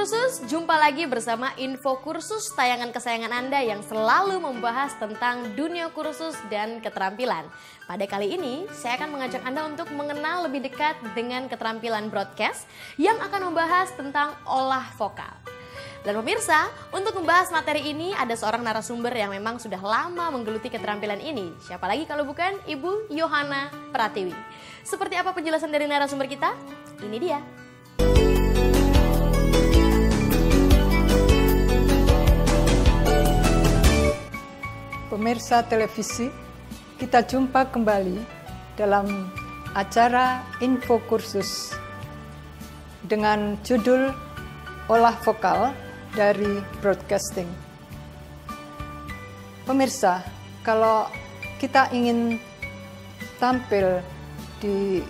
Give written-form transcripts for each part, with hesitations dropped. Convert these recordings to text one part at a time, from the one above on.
Kursus, jumpa lagi bersama Info Kursus, tayangan kesayangan Anda yang selalu membahas tentang dunia kursus dan keterampilan. Pada kali ini, saya akan mengajak Anda untuk mengenal lebih dekat dengan keterampilan broadcast yang akan membahas tentang olah vokal. Dan pemirsa, untuk membahas materi ini ada seorang narasumber yang memang sudah lama menggeluti keterampilan ini. Siapa lagi kalau bukan Ibu Yohana Pratiwi. Seperti apa penjelasan dari narasumber kita? Ini dia. Pemirsa televisi, kita jumpa kembali dalam acara Info Kursus dengan judul Olah Vokal dari Broadcasting. Pemirsa, kalau kita ingin tampil di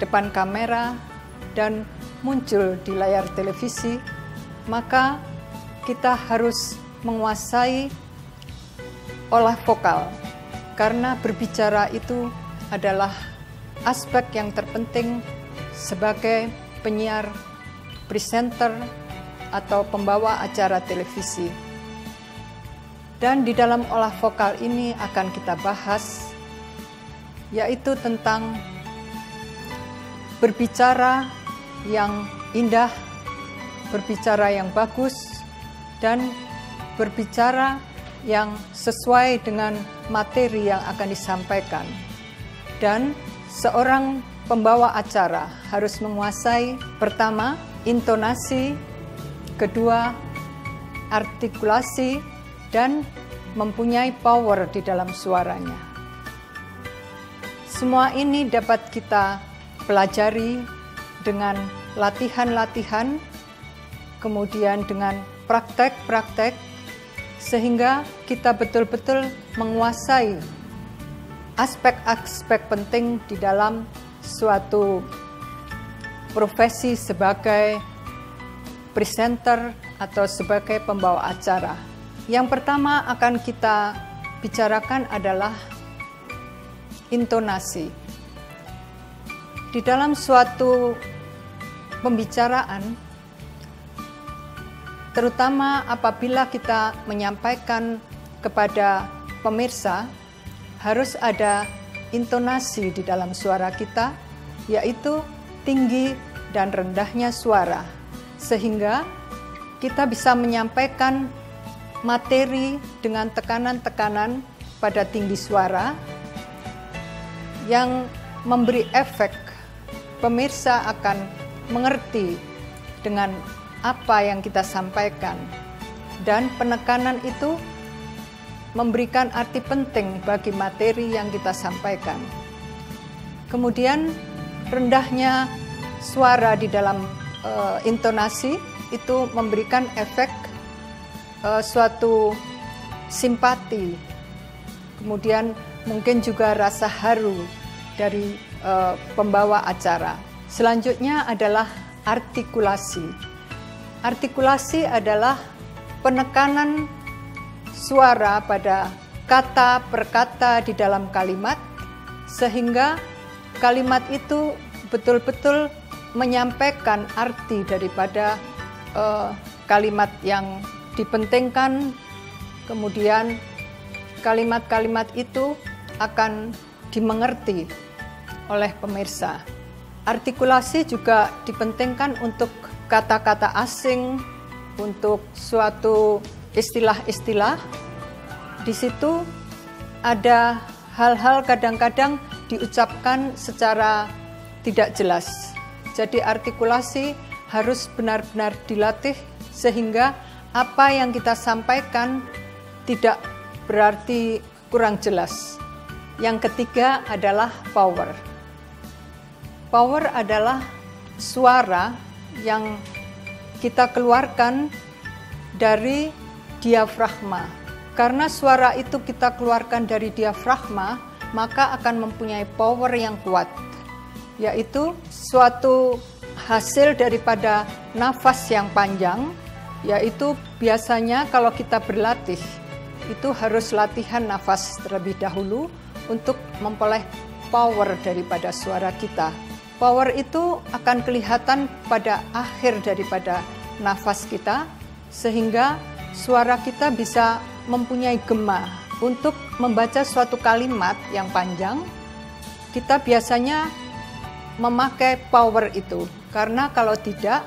depan kamera dan muncul di layar televisi, maka kita harus menguasai olah vokal, karena berbicara itu adalah aspek yang terpenting sebagai penyiar, presenter, atau pembawa acara televisi. Dan di dalam olah vokal ini akan kita bahas, yaitu tentang berbicara yang indah, berbicara yang bagus, dan berbicara yang sesuai dengan materi yang akan disampaikan. Dan seorang pembawa acara harus menguasai pertama, intonasi, kedua, artikulasi, dan mempunyai power di dalam suaranya. Semua ini dapat kita pelajari dengan latihan-latihan, kemudian dengan praktek-praktek, sehingga kita betul-betul menguasai aspek-aspek penting di dalam suatu profesi sebagai presenter atau sebagai pembawa acara. Yang pertama akan kita bicarakan adalah intonasi. Di dalam suatu pembicaraan, terutama apabila kita menyampaikan kepada pemirsa, harus ada intonasi di dalam suara kita, yaitu tinggi dan rendahnya suara, sehingga kita bisa menyampaikan materi dengan tekanan-tekanan pada tinggi suara yang memberi efek pemirsa akan mengerti dengan apa yang kita sampaikan, dan penekanan itu memberikan arti penting bagi materi yang kita sampaikan. Kemudian rendahnya suara di dalam intonasi itu memberikan efek suatu simpati, kemudian mungkin juga rasa haru dari pembawa acara. Selanjutnya adalah artikulasi. Artikulasi adalah penekanan suara pada kata per kata di dalam kalimat, sehingga kalimat itu betul-betul menyampaikan arti daripada kalimat yang dipentingkan. Kemudian kalimat-kalimat itu akan dimengerti oleh pemirsa. Artikulasi juga dipentingkan untuk kata-kata asing, untuk suatu istilah-istilah. Di situ ada hal-hal kadang-kadang diucapkan secara tidak jelas. Jadi artikulasi harus benar-benar dilatih sehingga apa yang kita sampaikan tidak berarti kurang jelas. Yang ketiga adalah power. Power adalah suara yang kita keluarkan dari diafragma. Karena suara itu kita keluarkan dari diafragma, maka akan mempunyai power yang kuat, yaitu suatu hasil daripada nafas yang panjang, yaitu biasanya kalau kita berlatih, itu harus latihan nafas terlebih dahulu untuk memperoleh power daripada suara kita. Power itu akan kelihatan pada akhir daripada nafas kita sehingga suara kita bisa mempunyai gema. Untuk membaca suatu kalimat yang panjang, kita biasanya memakai power itu. Karena kalau tidak,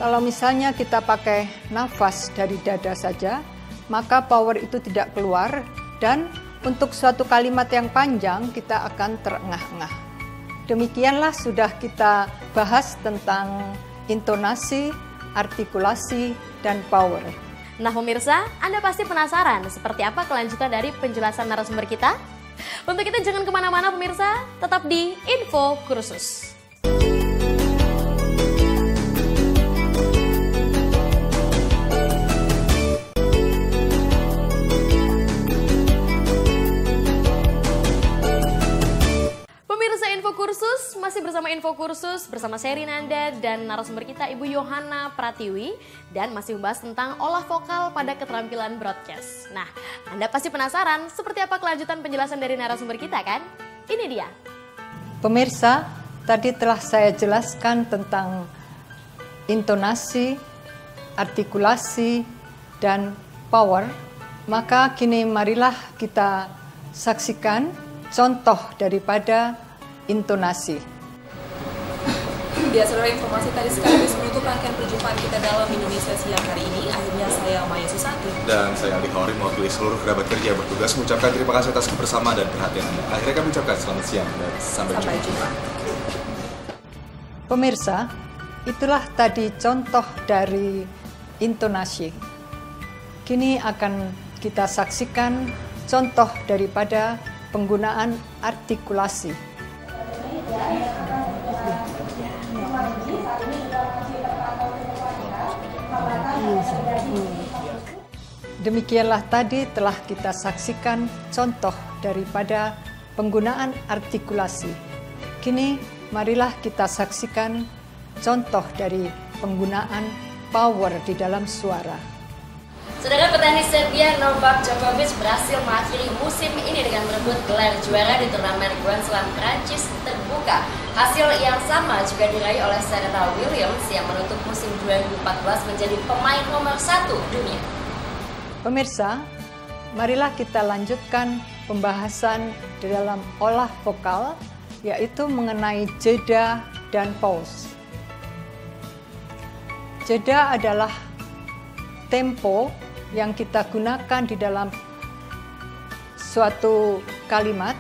kalau misalnya kita pakai nafas dari dada saja, maka power itu tidak keluar dan untuk suatu kalimat yang panjang kita akan terengah-engah. Demikianlah sudah kita bahas tentang intonasi, artikulasi, dan power. Nah pemirsa, Anda pasti penasaran seperti apa kelanjutan dari penjelasan narasumber kita? Untuk itu jangan kemana-mana pemirsa, tetap di Info Kursus. Kursus, masih bersama Info Kursus bersama Sherry Nanda dan narasumber kita Ibu Yohana Pratiwi dan masih membahas tentang olah vokal pada keterampilan broadcast. Nah, Anda pasti penasaran seperti apa kelanjutan penjelasan dari narasumber kita kan? Ini dia. Pemirsa, tadi telah saya jelaskan tentang intonasi, artikulasi, dan power. Maka kini marilah kita saksikan contoh daripada intonasi. Ya, saudara, informasi tadi sekaligus menutup rangkaian perjumpaan kita dalam Indonesia Siang hari ini. Akhirnya saya Maya Susanti dan saya Ali Haurin mewakili seluruh kerabat kerja bertugas mengucapkan terima kasih atas kebersamaan dan perhatian Anda. Akhirnya kami ucapkan selamat siang dan sampai jumpa. Pemirsa, itulah tadi contoh dari intonasi. Kini akan kita saksikan contoh daripada penggunaan artikulasi. Demikianlah tadi telah kita saksikan contoh daripada penggunaan artikulasi. Kini marilah kita saksikan contoh dari penggunaan power di dalam suara. Saudara, petenis Serbia Novak Djokovic berhasil mengakhiri musim ini dengan merebut gelar juara di turnamen Grand Slam Prancis terbuka. Hasil yang sama juga diraih oleh Serena Williams yang menutup musim 2014 menjadi pemain nomor 1 dunia. Pemirsa, marilah kita lanjutkan pembahasan di dalam olah vokal, yaitu mengenai jeda dan pause. Jeda adalah tempo yang kita gunakan di dalam suatu kalimat,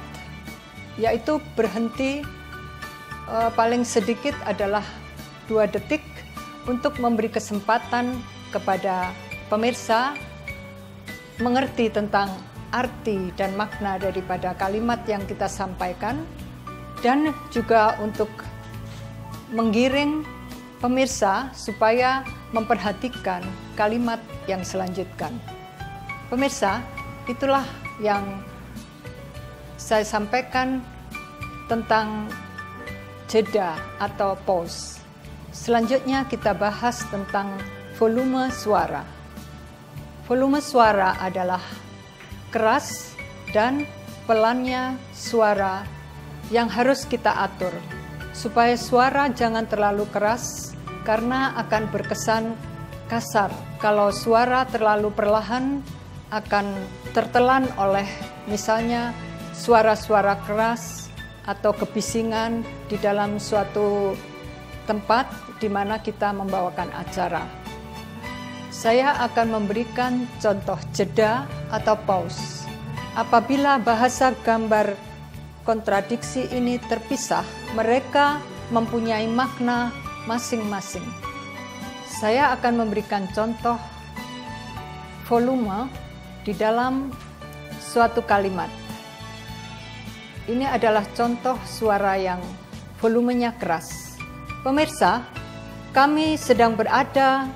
yaitu berhenti paling sedikit adalah 2 detik untuk memberi kesempatan kepada pemirsa mengerti tentang arti dan makna daripada kalimat yang kita sampaikan, dan juga untuk menggiring pemirsa supaya memperhatikan kalimat yang selanjutnya. Pemirsa, itulah yang saya sampaikan tentang jeda atau pause. Selanjutnya kita bahas tentang volume suara. Volume suara adalah keras dan pelannya suara yang harus kita atur supaya suara jangan terlalu keras karena akan berkesan kasar. Kalau suara terlalu perlahan akan tertelan oleh misalnya suara-suara keras atau kebisingan di dalam suatu tempat di mana kita membawakan acara. Saya akan memberikan contoh jeda atau pause. Apabila bahasa gambar kontradiksi ini terpisah, mereka mempunyai makna masing-masing. Saya akan memberikan contoh volume di dalam suatu kalimat. Ini adalah contoh suara yang volumenya keras. Pemirsa, kami sedang berada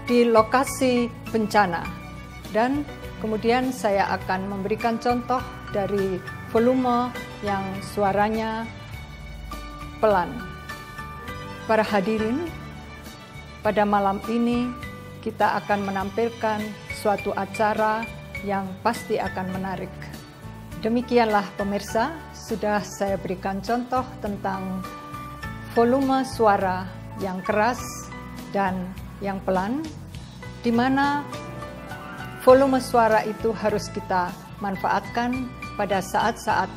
di lokasi bencana dan kemudian saya akan memberikan contoh dari volume yang suaranya pelan. Para hadirin, pada malam ini kita akan menampilkan suatu acara yang pasti akan menarik. Demikianlah pemirsa, sudah saya berikan contoh tentang volume suara yang keras dan yang pelan, di mana volume suara itu harus kita manfaatkan pada saat-saat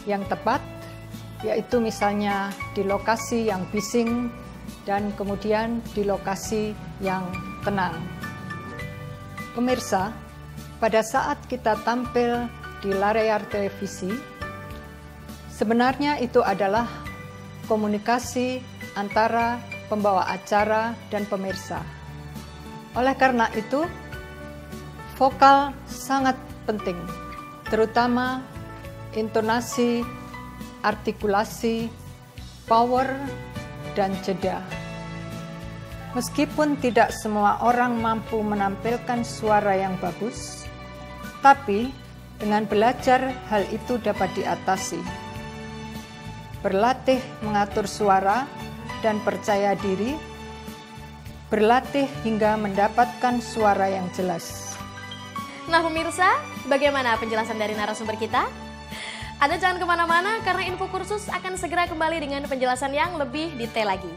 yang tepat, yaitu misalnya di lokasi yang bising dan kemudian di lokasi yang tenang. Pemirsa, pada saat kita tampil di layar televisi, sebenarnya itu adalah komunikasi antara pembawa acara dan pemirsa. Oleh karena itu, vokal sangat penting, terutama intonasi, artikulasi, power, dan jeda. Meskipun tidak semua orang mampu menampilkan suara yang bagus, tapi dengan belajar hal itu dapat diatasi. Berlatih mengatur suara dan percaya diri, berlatih hingga mendapatkan suara yang jelas. Nah pemirsa, bagaimana penjelasan dari narasumber kita? Anda jangan kemana-mana karena info kursus akan segera kembali dengan penjelasan yang lebih detail lagi.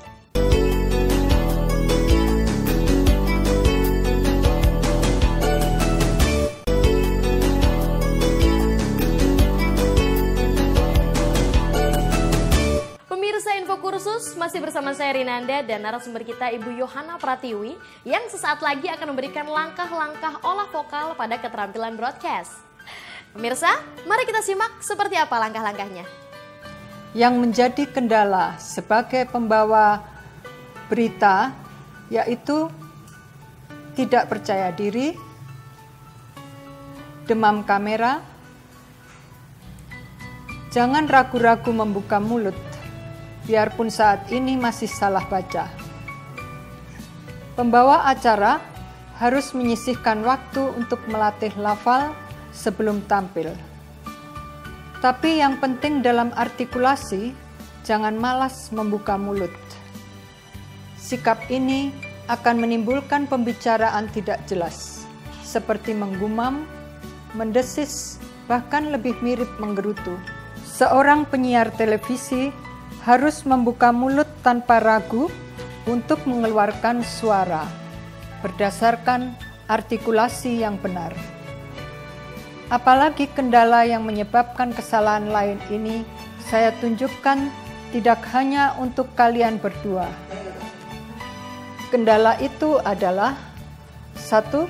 Info kursus masih bersama saya Rinanda dan narasumber kita Ibu Yohana Pratiwi yang sesaat lagi akan memberikan langkah-langkah olah vokal pada keterampilan broadcast. Pemirsa, mari kita simak seperti apa langkah-langkahnya. Yang menjadi kendala sebagai pembawa berita yaitu tidak percaya diri, demam kamera, jangan ragu-ragu membuka mulut. Biarpun saat ini masih salah baca. Pembawa acara harus menyisihkan waktu untuk melatih lafal sebelum tampil. Tapi yang penting dalam artikulasi, jangan malas membuka mulut. Sikap ini akan menimbulkan pembicaraan tidak jelas, seperti menggumam, mendesis, bahkan lebih mirip menggerutu. Seorang penyiar televisi harus membuka mulut tanpa ragu untuk mengeluarkan suara berdasarkan artikulasi yang benar. Apalagi kendala yang menyebabkan kesalahan lain ini saya tunjukkan tidak hanya untuk kalian berdua. Kendala itu adalah 1.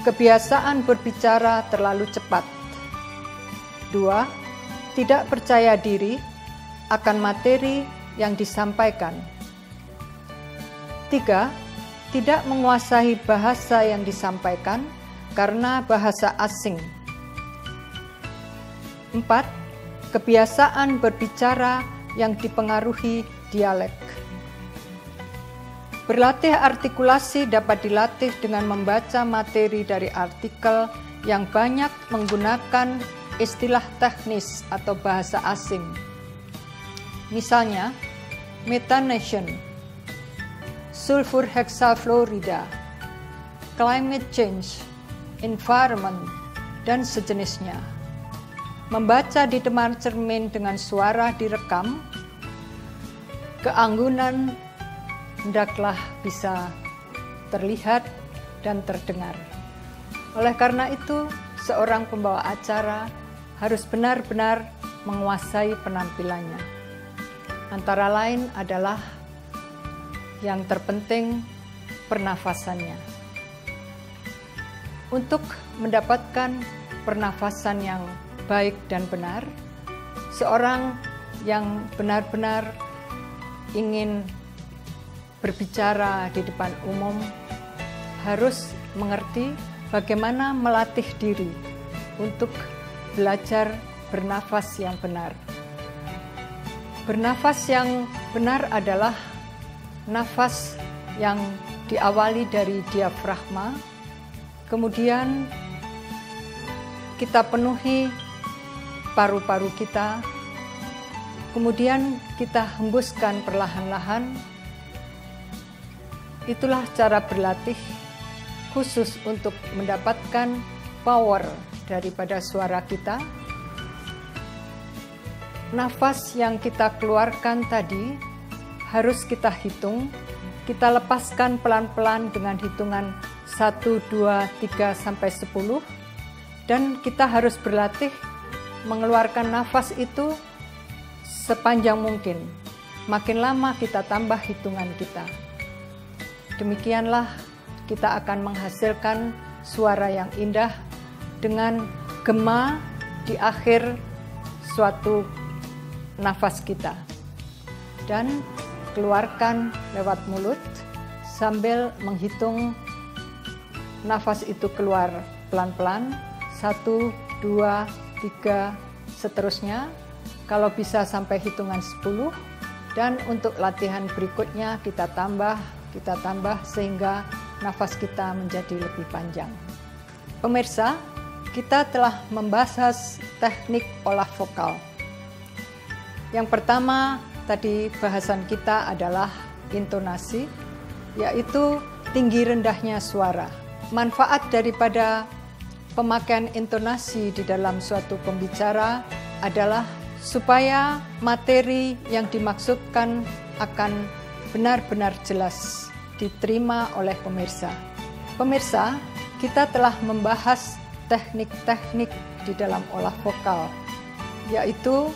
Kebiasaan berbicara terlalu cepat. 2. Tidak percaya diri akan materi yang disampaikan. 3. Tidak menguasai bahasa yang disampaikan karena bahasa asing. 4. Kebiasaan berbicara yang dipengaruhi dialek. Berlatih artikulasi dapat dilatih dengan membaca materi dari artikel yang banyak menggunakan istilah teknis atau bahasa asing. Misalnya, methanation, sulfur hexafluorida, climate change, environment, dan sejenisnya. Membaca di depan cermin dengan suara direkam, keanggunan hendaklah bisa terlihat dan terdengar. Oleh karena itu, seorang pembawa acara harus benar-benar menguasai penampilannya. Antara lain adalah yang terpenting pernafasannya. Untuk mendapatkan pernafasan yang baik dan benar, seorang yang benar-benar ingin berbicara di depan umum harus mengerti bagaimana melatih diri untuk belajar bernafas yang benar. Bernafas yang benar adalah nafas yang diawali dari diafragma, kemudian kita penuhi paru-paru kita, kemudian kita hembuskan perlahan-lahan. Itulah cara berlatih khusus untuk mendapatkan power daripada suara kita. Nafas yang kita keluarkan tadi harus kita hitung, kita lepaskan pelan-pelan dengan hitungan 1, 2, 3, sampai 10. Dan kita harus berlatih mengeluarkan nafas itu sepanjang mungkin. Makin lama kita tambah hitungan kita. Demikianlah kita akan menghasilkan suara yang indah dengan gema di akhir suatu nafas kita. Dan keluarkan lewat mulut sambil menghitung nafas itu keluar pelan-pelan. 1, 2, 3, seterusnya. Kalau bisa sampai hitungan 10. Dan untuk latihan berikutnya kita tambah sehingga nafas kita menjadi lebih panjang. Pemirsa, kita telah membahas teknik olah vokal. Yang pertama, tadi bahasan kita adalah intonasi, yaitu tinggi rendahnya suara. Manfaat daripada pemakaian intonasi di dalam suatu pembicara adalah supaya materi yang dimaksudkan akan benar-benar jelas diterima oleh pemirsa. Pemirsa, kita telah membahas teknik-teknik di dalam olah vokal, yaitu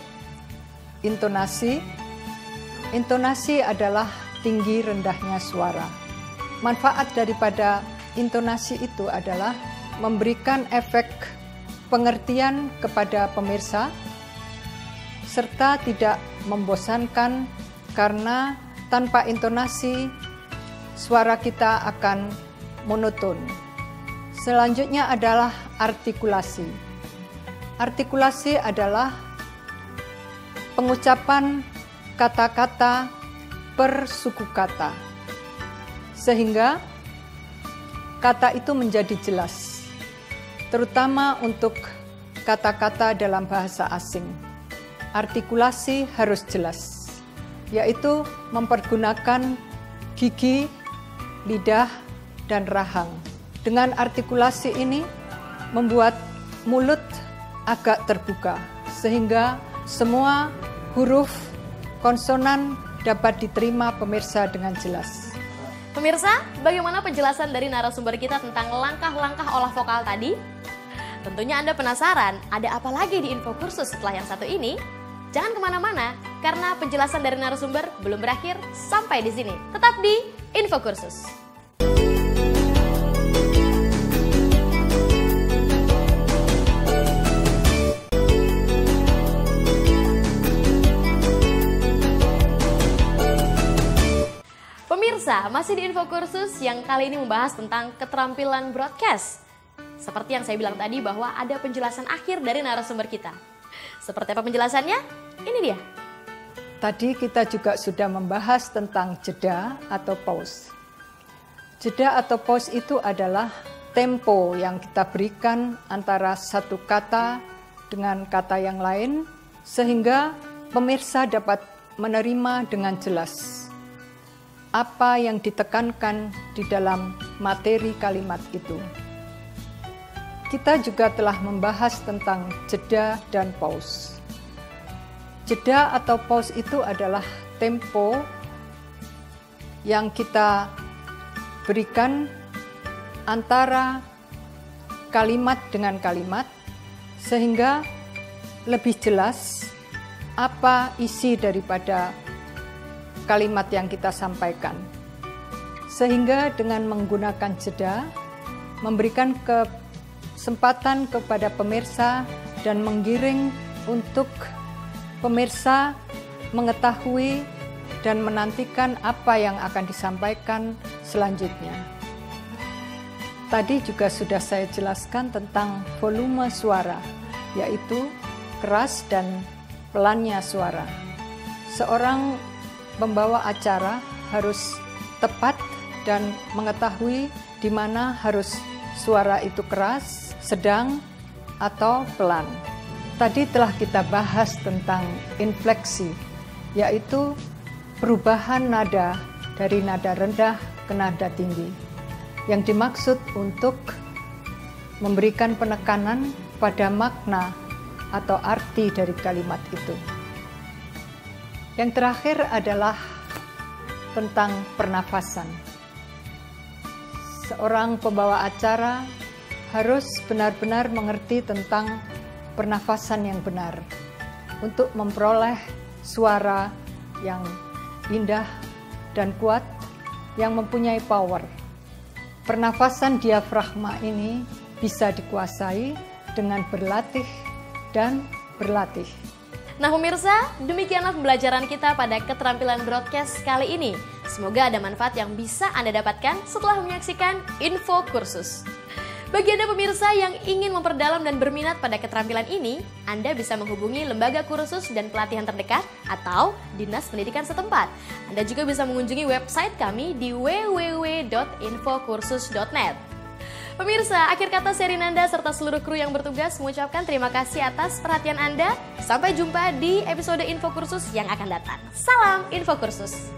intonasi. Intonasi adalah tinggi rendahnya suara. Manfaat daripada intonasi itu adalah memberikan efek pengertian kepada pemirsa, serta tidak membosankan karena tanpa intonasi suara kita akan monoton. Selanjutnya adalah artikulasi. Artikulasi adalah pengucapan kata-kata per suku kata, sehingga kata itu menjadi jelas. Terutama untuk kata-kata dalam bahasa asing. Artikulasi harus jelas, yaitu mempergunakan gigi, lidah, dan rahang. Dengan artikulasi ini membuat mulut agak terbuka, sehingga semua huruf konsonan dapat diterima pemirsa dengan jelas. Pemirsa, bagaimana penjelasan dari narasumber kita tentang langkah-langkah olah vokal tadi? Tentunya Anda penasaran, ada apa lagi di info kursus setelah yang satu ini? Jangan kemana-mana, karena penjelasan dari narasumber belum berakhir sampai di sini. Tetap di info kursus. Pemirsa, masih di info kursus yang kali ini membahas tentang keterampilan broadcast. Seperti yang saya bilang tadi bahwa ada penjelasan akhir dari narasumber kita. Seperti apa penjelasannya? Ini dia. Tadi kita juga sudah membahas tentang jeda atau pause. Jeda atau pause itu adalah tempo yang kita berikan antara satu kata dengan kata yang lain, sehingga pemirsa dapat menerima dengan jelas apa yang ditekankan di dalam materi kalimat itu. Kita juga telah membahas tentang jeda dan pause. Jeda atau pause itu adalah tempo yang kita berikan antara kalimat dengan kalimat, sehingga lebih jelas apa isi daripada kalimat yang kita sampaikan. Sehingga dengan menggunakan jeda, memberikan kesempatan kepada pemirsa dan menggiring untuk pemirsa mengetahui dan menantikan apa yang akan disampaikan selanjutnya. Tadi juga sudah saya jelaskan tentang volume suara, yaitu keras dan pelannya suara. Seorang pembawa acara harus tepat dan mengetahui di mana harus suara itu keras, sedang, atau pelan. Tadi telah kita bahas tentang infleksi, yaitu perubahan nada dari nada rendah ke nada tinggi, yang dimaksud untuk memberikan penekanan pada makna atau arti dari kalimat itu. Yang terakhir adalah tentang pernafasan. Seorang pembawa acara harus benar-benar mengerti tentang pernafasan yang benar untuk memperoleh suara yang indah dan kuat yang mempunyai power. Pernafasan diafragma ini bisa dikuasai dengan berlatih dan berlatih. Nah pemirsa, demikianlah pembelajaran kita pada keterampilan broadcast kali ini. Semoga ada manfaat yang bisa Anda dapatkan setelah menyaksikan info kursus. Bagi Anda pemirsa yang ingin memperdalam dan berminat pada keterampilan ini, Anda bisa menghubungi lembaga kursus dan pelatihan terdekat atau Dinas Pendidikan setempat. Anda juga bisa mengunjungi website kami di www.infokursus.net. Pemirsa, akhir kata Seri Nanda serta seluruh kru yang bertugas mengucapkan terima kasih atas perhatian Anda. Sampai jumpa di episode info kursus yang akan datang. Salam info kursus.